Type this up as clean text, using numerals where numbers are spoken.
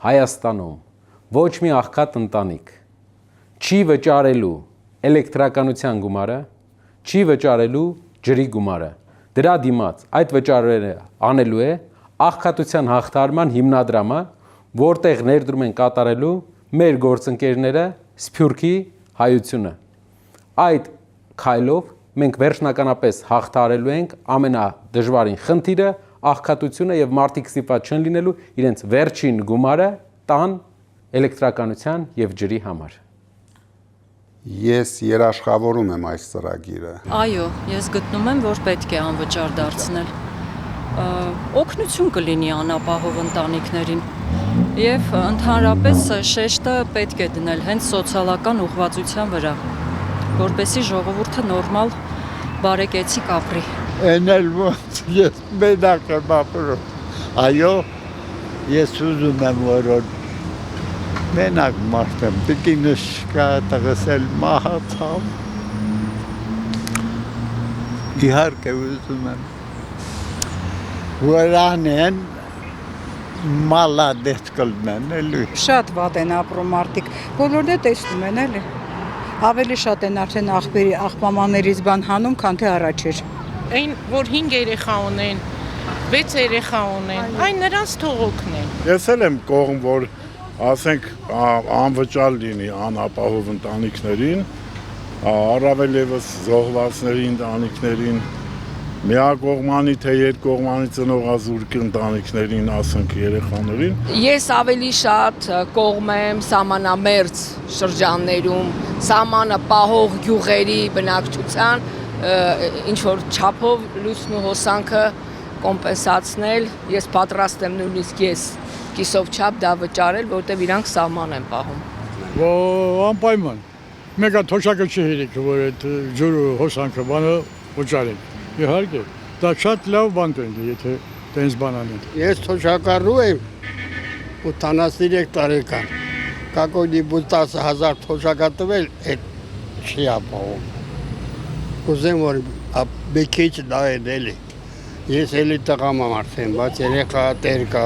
Հայաստանում ոչ մի աղքատ ընտանիք չի վճարելու էլեկտրականության գումարը, չի վճարելու ջրի գումարը։ Դրա դիմաց այդ վճարները անելու է աղքատության հաղթահարման հիմնադրամը, որտեղ ներդրում են կատարելու մեր գործընկերները Սփյուռքի հայությունը։ Այդ քայլով մենք վերջնականապես հաղթահարելու ենք ամենադժվարին խնդիրը, աղքատությունը եւ մարդիկ ստիպված չեն լինելու իրենց վերջին գումարը տան էլեկտրականության եւ ջրի համար։ Ես երաշխավորում եմ այս ծրագիրը։ Այո, ես գտնում եմ, որ պետք է անվճար դարձնել։ Օգնություն կլինի անապահով ընտանիքներին եւ ընդհանրապես շեշտը պետք է դնել հենց սոցիալական ուղղվածության վրա, որպեսզի ժողովուրդը նորմալ բարեկեցիկ ապրի։ Էնել ոնց ես մենակ եմ ապրում։ Այո, ես ուզում եմ, որ մենակ մարդ եմ, տիկինս չկա, տղս էլ մահացավ։ Իհարկե ուզում եմ, որ անեն մալադես կլնեն, էլի։ Շատ վատ են ապրում մարդիկ, բոլորն է տեսնում են, էլի։ Ավելի շատ են արդեն աղբամաներից բան հանում, քան թե առաջ էր։ Այն, որ 5 երեխա ունեն, 6 երեխա ունեն, այն նրանց թող օգնեն։ Ես էլ եմ կողմ, որ ասենք անվճար լինի անապահով ընտանիքներին, առավել ևս զոհվածների ընտանիքներին, միակողմանի թե երկկողմանի ծնողազուրկ ընտանիքներին, ասենք երեխաներին։ Ես ավելի շատ կողմ եմ սահմանամերձ շրջաններում, սահմանը պահող գյուղերի բնակչության ինչ որ չափով լույսն ու հոսանքը կոմպենսացնել, ես պատրաստ եմ նույնիսկ ես կիսով չափ դա վճարել, որտեղ իրանք սահման են պահում։ Անպայման։ Մեկը թոշակը չի հերիքը, որ այդ ջուրը հոսանքը բանը վճարեն։ Իհարկե, դա շատ լավ բան է, եթե տենց բան անեն։ Ես թոշակառու եմ 83 տարեկան։ Կակոյնի 10,000 թոշակա տվել, այդ չի ապահովում։ Կուզեմ, որ մի քիչ դա է էլի։ Ես էլի տղամ եմ արդեն, բայց երեխա տեր կա,